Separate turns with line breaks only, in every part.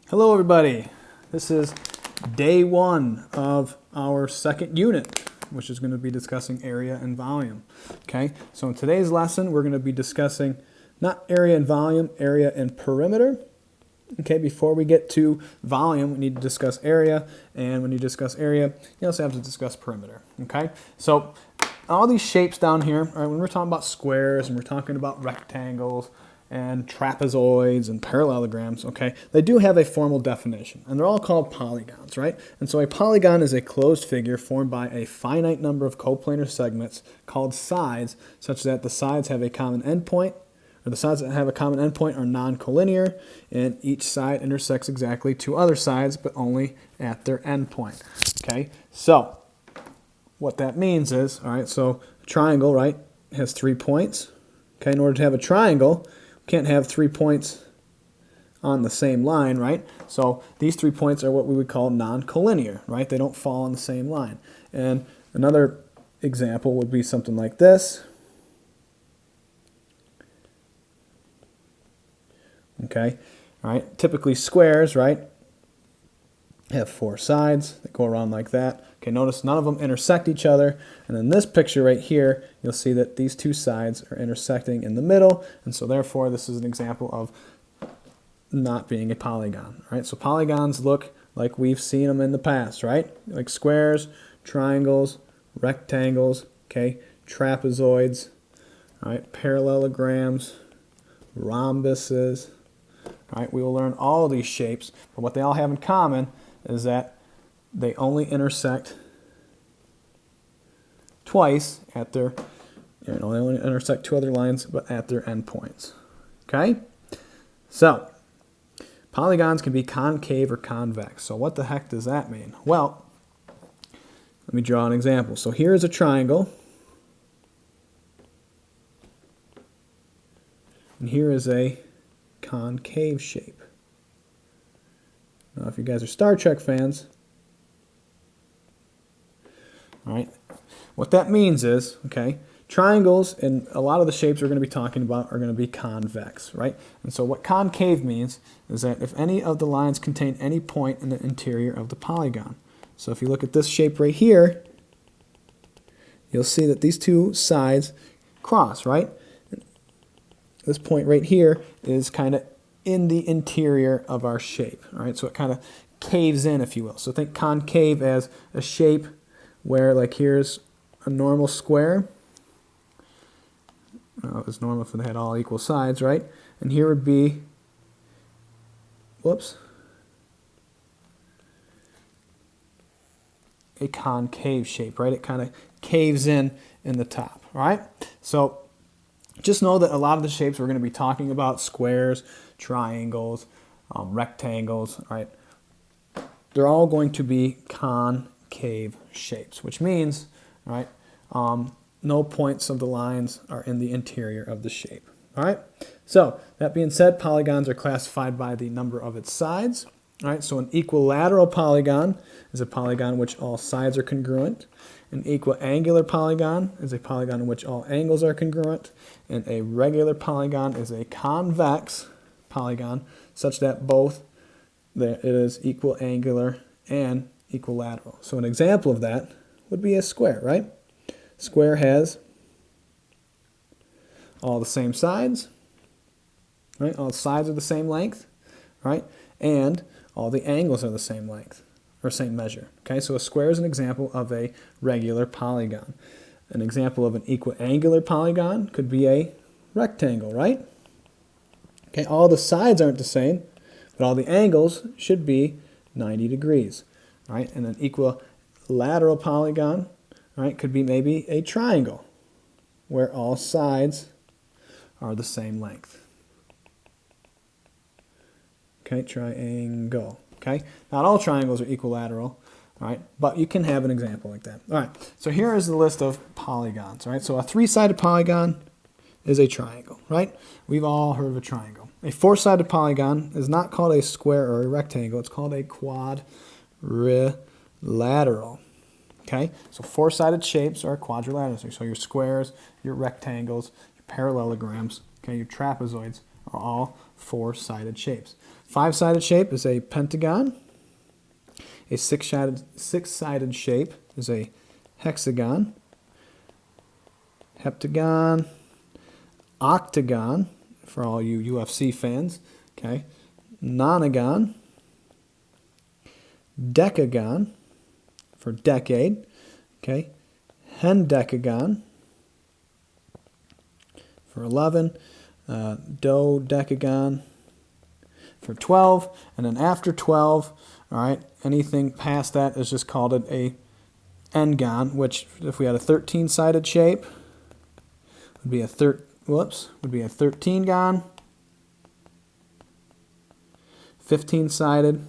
Hello everybody, this is day one of our second unit, which is going to be discussing area and volume. Okay, so in today's lesson we're going to be discussing not area and volume, area and perimeter. Okay, before we get to volume we need to discuss area, and when you discuss area you also have to discuss perimeter. Okay, so all these shapes down here, all right, when we're talking about squares and we're talking about rectangles and trapezoids and parallelograms, okay, they do have a formal definition, and they're all called polygons, right? And so a polygon is a closed figure formed by a finite number of coplanar segments called sides, such that the sides have a common endpoint, or the sides that have a common endpoint are non-collinear, and each side intersects exactly two other sides, but only at their endpoint. Okay, so what that means is, all right, so a triangle, right, has 3 points. Okay, in order to have a triangle, can't have 3 points on the same line, right? So these 3 points are what we would call non-collinear, right? They don't fall on the same line. And another example would be something like this. Okay, all right. Typically squares, right, have 4 sides that go around like that. Okay, notice none of them intersect each other. And in this picture right here, you'll see that these two sides are intersecting in the middle, and so therefore this is an example of not being a polygon. Right? So polygons look like we've seen them in the past, right? Like squares, triangles, rectangles, okay, trapezoids, all right, parallelograms, rhombuses. All right, we will learn all of these shapes, but what they all have in common is that they only intersect twice at their, they only intersect two other lines, but at their endpoints. Okay? So, polygons can be concave or convex. So what the heck does that mean? Well, let me draw an example. So here is a triangle, and here is a concave shape. Now, if you guys are Star Trek fans, all right, what that means is, okay, triangles and a lot of the shapes we're going to be talking about are going to be convex, right? And so what concave means is that if any of the lines contain any point in the interior of the polygon. So if you look at this shape right here, you'll see that these two sides cross, right? This point right here is kind of in the interior of our shape, all right? So it kind of caves in, if you will. So think concave as a shape where, like, here's a normal square. It's normal if they had all equal sides, right? And here would be, whoops, a concave shape, right? It kind of caves in the top, all right? So just know that a lot of the shapes we're going to be talking about, squares, triangles, rectangles, right, they're all going to be concave shapes, which means, right, no points of the lines are in the interior of the shape. All right, so that being said, polygons are classified by the number of its sides. All right, so an equilateral polygon is a polygon in which all sides are congruent. An equiangular polygon is a polygon in which all angles are congruent. And a regular polygon is a convex polygon such that both it is equiangular and equilateral. So an example of that would be a square, right? Square has all the same sides, right? All the sides are the same length, right? And all the angles are the same length, or same measure. Okay, so a square is an example of a regular polygon. An example of an equiangular polygon could be a rectangle, right? Okay, all the sides aren't the same, but all the angles should be 90 degrees, right? And an equilateral polygon, right, could be maybe a triangle where all sides are the same length. Okay, triangle. Okay, not all triangles are equilateral, all right, but you can have an example like that. All right, so here is the list of polygons. All right, so a 3-sided polygon is a triangle, right? We've all heard of a triangle. A 4-sided polygon is not called a square or a rectangle. It's called a quadrilateral. Okay, so 4-sided shapes are quadrilaterals. So your squares, your rectangles, your parallelograms, okay, your trapezoids are all 4-sided shapes. 5-sided shape is a pentagon. A six-sided shape is a hexagon, heptagon, octagon, for all you UFC fans, okay, nonagon, decagon, for decade, okay, hendecagon, for 11, dodecagon, for 12, and then after 12, all right, anything past that is just called a n-gon, which if we had a 13-sided shape, would be a 13-gon, 15-sided,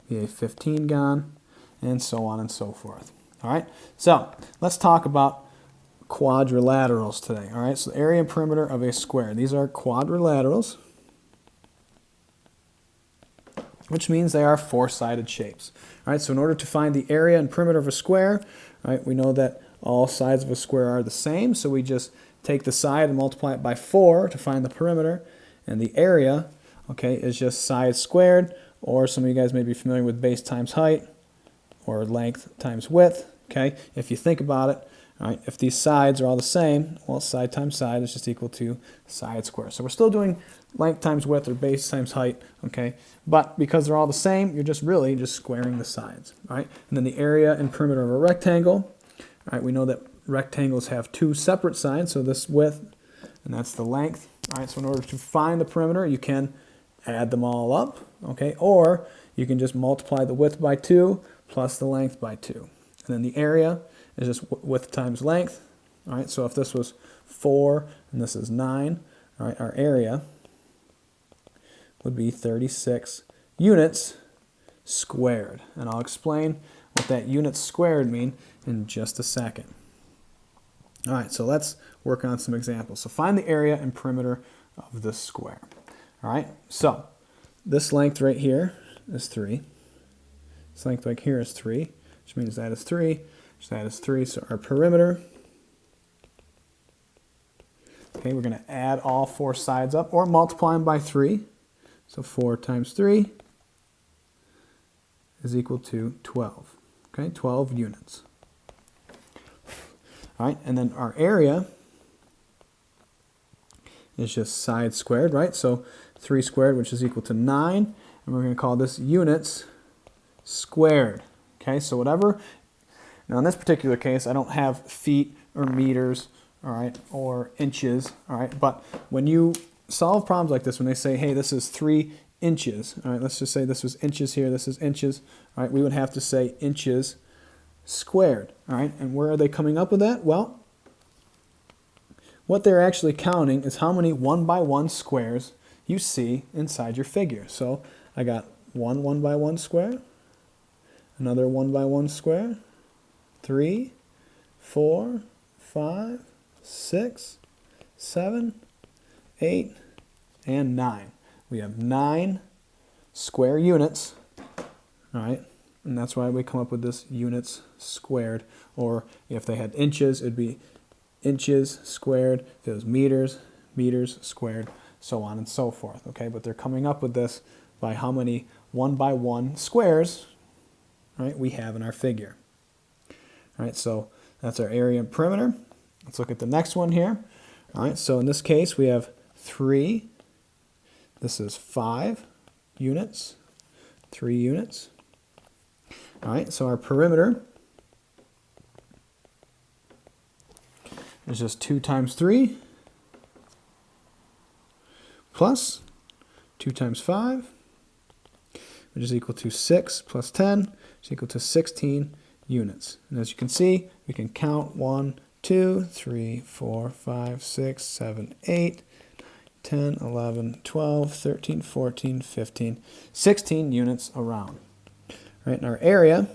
be a 15-gon, and so on and so forth. All right, so let's talk about quadrilaterals today. All right, so the area and perimeter of a square. These are quadrilaterals, which means they are 4-sided shapes. All right, so in order to find the area and perimeter of a square, all right, we know that all sides of a square are the same, so we just take the side and multiply it by 4 to find the perimeter, and the area, okay, is just side squared, or some of you guys may be familiar with base times height, or length times width, okay? If you think about it, all right, if these sides are all the same, well, side times side is just equal to side squared. So we're still doing length times width or base times height, okay? But because they're all the same, you're just squaring the sides, all right? And then the area and perimeter of a rectangle, all right, we know that rectangles have 2 separate sides, so this width, and that's the length. All right, so in order to find the perimeter, you can add them all up, okay? Or you can just multiply the width by 2 plus the length by 2. And then the area is just width times length. All right, so if this was 4 and this is 9, all right, our area would be 36 units squared. And I'll explain what that units squared mean in just a second. All right, so let's work on some examples. So find the area and perimeter of the square. All right, so this length right here is 3. This length right here is 3, which means that is 3. So that is 3. So our perimeter, okay, we're going to add all 4 sides up or multiply them by 3. So 4 times 3 is equal to 12. Okay, 12 units. All right, and then our area is just side squared, right? So 3 squared, which is equal to 9, and we're going to call this units squared. Okay, so whatever. Now in this particular case, I don't have feet or meters, all right, or inches, all right. But when you solve problems like this, when they say, hey, this is 3 inches, all right, let's just say this was inches here, this is inches, all right, we would have to say inches squared, all right. And where are they coming up with that? Well, what they're actually counting is how many 1-by-1 squares you see inside your figure. So I got one 1-by-1 square, another 1-by-1 square, 3, 4, 5, 6, 7, 8, and 9. We have 9 square units, all right, and that's why we come up with this units squared. Or if they had inches, it'd be inches squared. If it was meters, meters squared, so on and so forth, okay? But they're coming up with this by how many 1-by-1 squares, right, we have in our figure. All right, so that's our area and perimeter. Let's look at the next one here. All right, so in this case, we have 3. This is 5 units, 3 units. All right, so our perimeter is just 2 times 3 plus 2 times 5, which is equal to 6 plus 10, which is equal to 16 units. And as you can see, we can count 1, 2, 3, 4, 5, 6, 7, 8, 10, 11, 12, 13, 14, 15, 16 units around. Right, and our area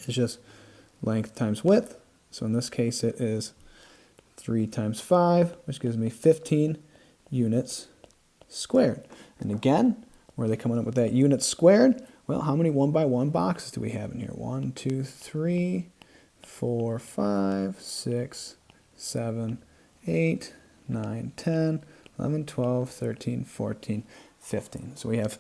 is just length times width. So in this case, it is 3 times 5, which gives me 15 units squared. And again, where are they coming up with that units squared? Well, how many 1-by-1 boxes do we have in here? 1, 2, 3, 4, 5, 6, 7, 8, 9, 10, 11, 12, 13, 14, 15. So we have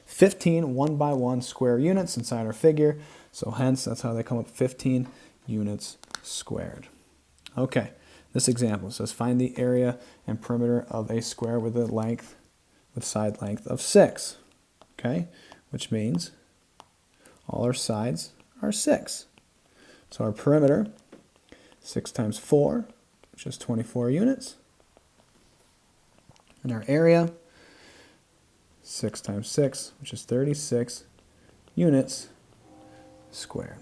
15 1x1 square units inside our figure. So hence, that's how they come up 15 units squared. Okay, this example says find the area and perimeter of a square with side length of 6. Okay, which means all our sides are 6. So our perimeter, 6 times 4, which is 24 units. And our area, 6 times 6, which is 36 units squared.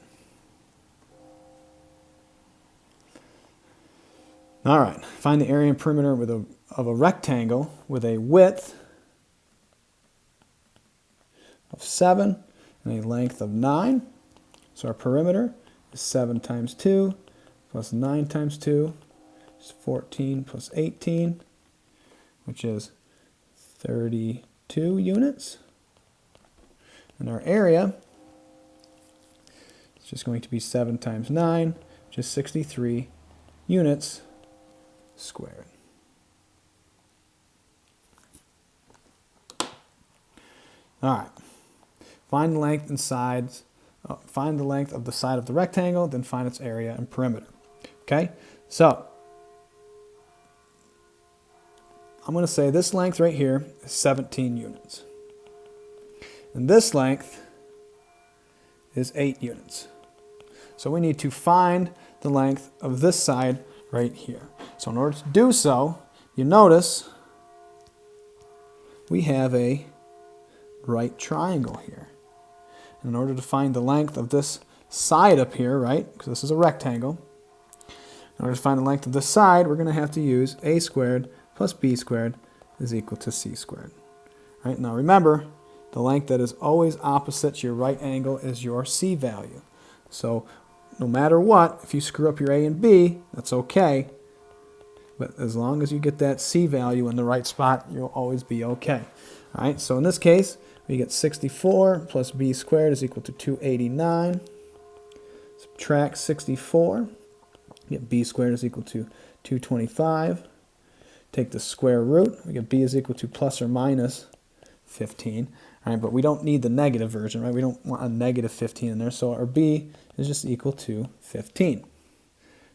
All right, find the area and perimeter of a rectangle with a width of 7 and a length of 9. So our perimeter is 7 times 2 plus 9 times 2 is 14 plus 18, which is 32 units. And our area is just going to be 7 times 9, which is 63 units squared. All right. Find the length and sides. Find the length of the side of the rectangle, then find its area and perimeter. Okay, so I'm going to say this length right here is 17 units. And this length is 8 units. So we need to find the length of this side right here. So in order to do so, you notice we have a right triangle here. And in order to find the length of this side up here, right, because this is a rectangle, in order to find the length of this side, we're going to have to use a squared plus b squared is equal to c squared. Right? Now remember, the length that is always opposite your right angle is your c value. So no matter what, if you screw up your a and b, that's okay. But as long as you get that c value in the right spot, you'll always be okay. All right, so in this case, we get 64 plus b squared is equal to 289. Subtract 64. We get b squared is equal to 225. Take the square root. We get b is equal to plus or minus 15. All right, but we don't need the negative version, right? We don't want a negative 15 in there, so our b is just equal to 15.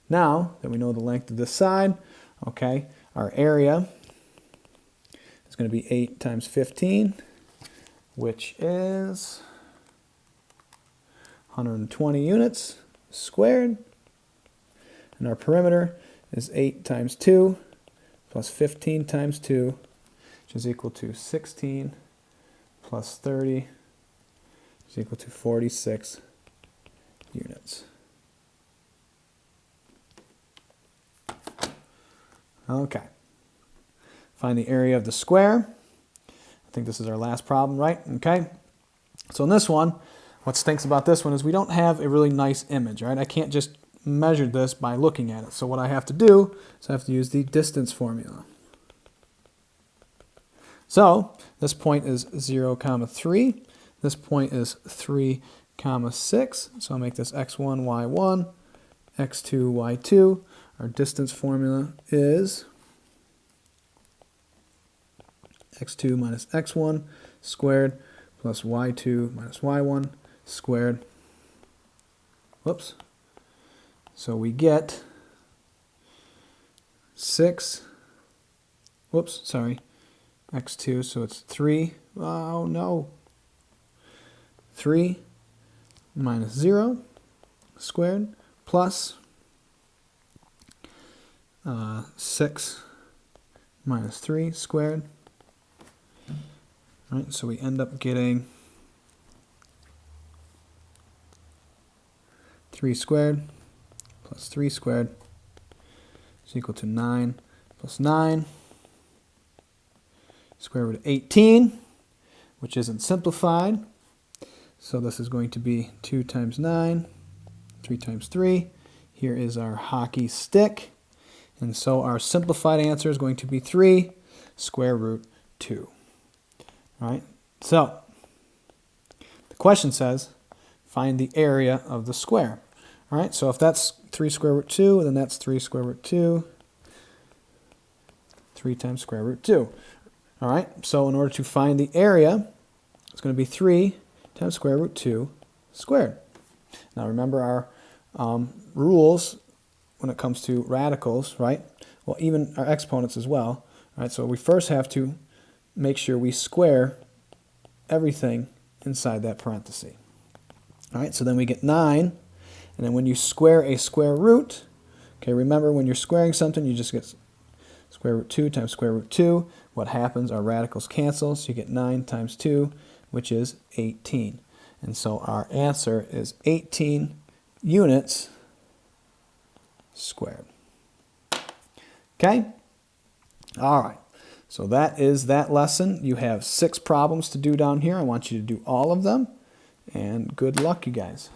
Now that we know the length of this side, okay, our area is going to be 8 times 15, which is 120 units squared. And our perimeter is 8 times 2 plus 15 times 2, which is equal to 16 plus 30, is equal to 46 units. Okay. Find the area of the square. I think this is our last problem, right? Okay. So in this one, what stinks about this one is we don't have a really nice image, right? I can't just measure this by looking at it. So what I have to do is I have to use the distance formula. So this point is 0, 3. This point is 3, 6. So I'll make this x1, y1, x2, y2. Our distance formula is x2 minus x1 squared plus y2 minus y1 squared. Whoops. So we get 6, whoops, sorry, x2, so it's 3, oh no, 3 minus 0 squared plus 6 minus 3 squared. All right, so we end up getting 3 squared plus 3 squared is equal to 9 plus 9. Square root of 18, which isn't simplified. So this is going to be 2 times 9, 3 times 3. Here is our hockey stick. And so our simplified answer is going to be 3 square root 2. All right, so the question says, find the area of the square. All right, so if that's 3 square root 2, then that's 3 square root 2. 3 times square root 2. All right, so in order to find the area, it's going to be 3 times square root 2 squared. Now remember our rules when it comes to radicals, right? Well, even our exponents as well. All right, so we first have to make sure we square everything inside that parenthesis. All right, so then we get 9, and then when you square a square root, okay, remember when you're squaring something, you just get square root 2 times square root 2. What happens? Our radicals cancel, so you get 9 times 2, which is 18. And so our answer is 18 units squared. Okay? All right. So that is that lesson. You have 6 problems to do down here. I want you to do all of them. And good luck, you guys.